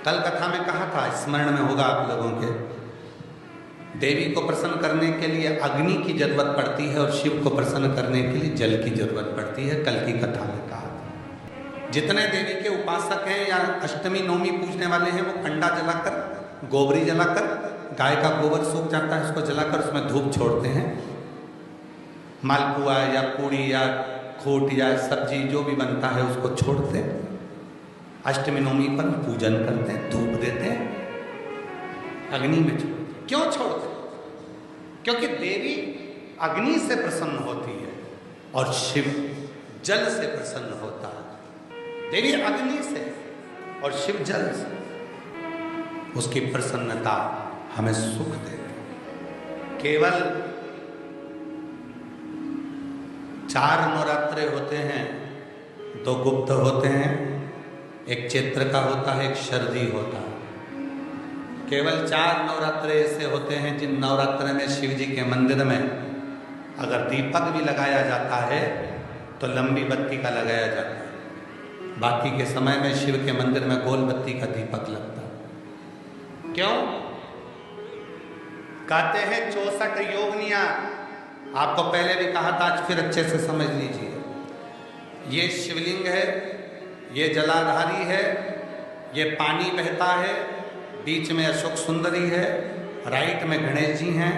कल कथा में कहा था, स्मरण में होगा आप लोगों के, देवी को प्रसन्न करने के लिए अग्नि की जरूरत पड़ती है और शिव को प्रसन्न करने के लिए जल की जरूरत पड़ती है। कल की कथा में कहा था। जितने देवी के उपासक हैं या अष्टमी नवमी पूजने वाले हैं, वो कंडा जलाकर, गोबरी जलाकर, गाय का गोबर सूख जाता है उसको जलाकर उसमें धूप छोड़ते हैं, मालपुआ या पूड़ी या खोट या सब्जी जो भी बनता है उसको छोड़ते हैं, अष्टमी नवमी पर पूजन करते हैं, धूप देते हैं, अग्नि में छोड़ते। क्यों छोड़ते? क्योंकि देवी अग्नि से प्रसन्न होती है और शिव जल से प्रसन्न होता है। देवी अग्नि से और शिव जल से। उसकी प्रसन्नता हमें सुख देती है। केवल 4 नवरात्रे होते हैं, 2 गुप्त होते हैं, एक चैत्र का होता है, एक शरदी होता है। केवल 4 नवरात्रे ऐसे होते हैं जिन नवरात्रे में शिव जी के मंदिर में अगर दीपक भी लगाया जाता है तो लंबी बत्ती का लगाया जाता है। बाकी के समय में शिव के मंदिर में गोल बत्ती का दीपक लगता है। क्यों? कहते हैं 64 योगनियां। आपको पहले भी कहा था, आज फिर अच्छे से समझ लीजिए। ये शिवलिंग है, ये जलाधारी है, ये पानी बहता है, बीच में अशोक सुंदरी है, राइट में गणेश जी हैं,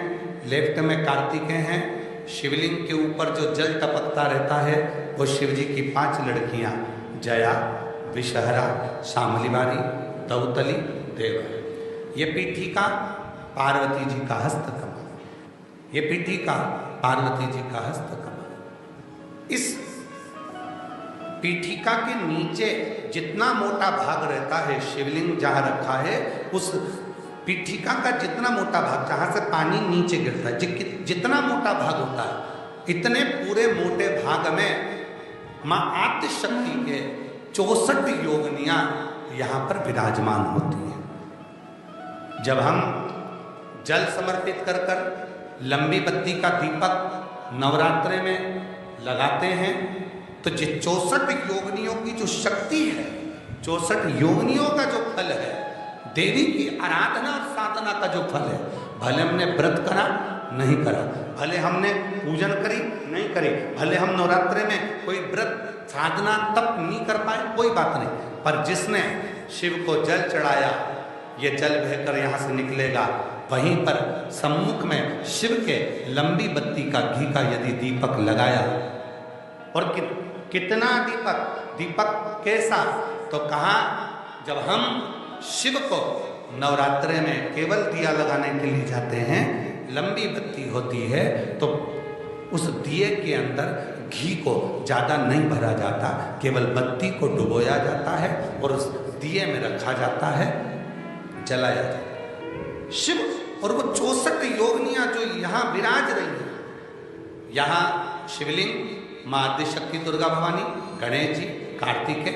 लेफ्ट में कार्तिकेय हैं। शिवलिंग के ऊपर जो जल टपकता रहता है वो शिव जी की 5 लड़कियां, जया, विषहरा, शामलीवारी, दौतली, देव है। ये पीठिका पार्वती जी का हस्तकमल। ये पीठिका पार्वती जी का हस्तकमल। इस पीठिका के नीचे जितना मोटा भाग रहता है, शिवलिंग जहाँ रखा है उस पीठिका का जितना मोटा भाग, जहाँ से पानी नीचे गिरता है, जितना मोटा भाग होता है, इतने पूरे मोटे भाग में माँ आदिशक्ति के 64 योगनियाँ यहाँ पर विराजमान होती हैं। जब हम जल समर्पित कर कर लंबी बत्ती का दीपक नवरात्रे में लगाते हैं तो 64 योगनियों की जो शक्ति है, 64 योगनियों का जो फल है, देवी की आराधना और साधना का जो फल है, भले हमने व्रत करा नहीं करा, भले हमने पूजन करी नहीं करी, भले हम नवरात्रे में कोई व्रत साधना तप नहीं कर पाए, कोई बात नहीं, पर जिसने शिव को जल चढ़ाया, ये जल बहकर यहाँ से निकलेगा, वहीं पर सम्मुख में शिव के लंबी बत्ती का घी का यदि दीपक लगाया, और कितना दीपक कैसा? तो कहा, जब हम शिव को नवरात्रे में केवल दिया लगाने के लिए जाते हैं, लंबी बत्ती होती है, तो उस दिए के अंदर घी को ज़्यादा नहीं भरा जाता, केवल बत्ती को डुबोया जाता है और उस दिए में रखा जाता है, जलाया जाता है। शिव और वो 64 योगनियाँ जो यहाँ विराज रही हैं, यहाँ शिवलिंग, माँ आदिशक्ति दुर्गा भवानी, गणेश जी, कार्तिकेय,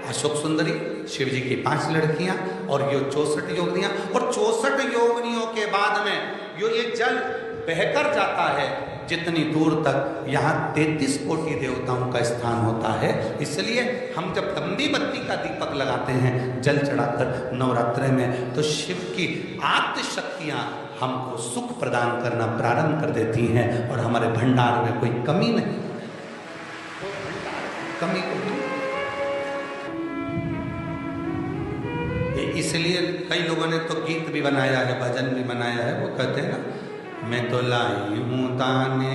अशोक सुंदरी, शिव जी की 5 लड़कियां और ये 64 योगनियां, और 64 योगनियों के बाद में यो ये जल बहकर जाता है जितनी दूर तक, यहाँ 33 कोटि देवताओं का स्थान होता है। इसलिए हम जब लंबी बत्ती का दीपक लगाते हैं जल चढ़ाकर नवरात्रे में, तो शिव की आद्य शक्तियाँ हमको सुख प्रदान करना प्रारंभ कर देती हैं और हमारे भंडार में कोई कमी नहीं, कमी को इसलिए कई लोगों ने तो गीत भी बनाया है, भजन भी बनाया है। वो कहते हैं ना, मैं तो लाई हूँ ताने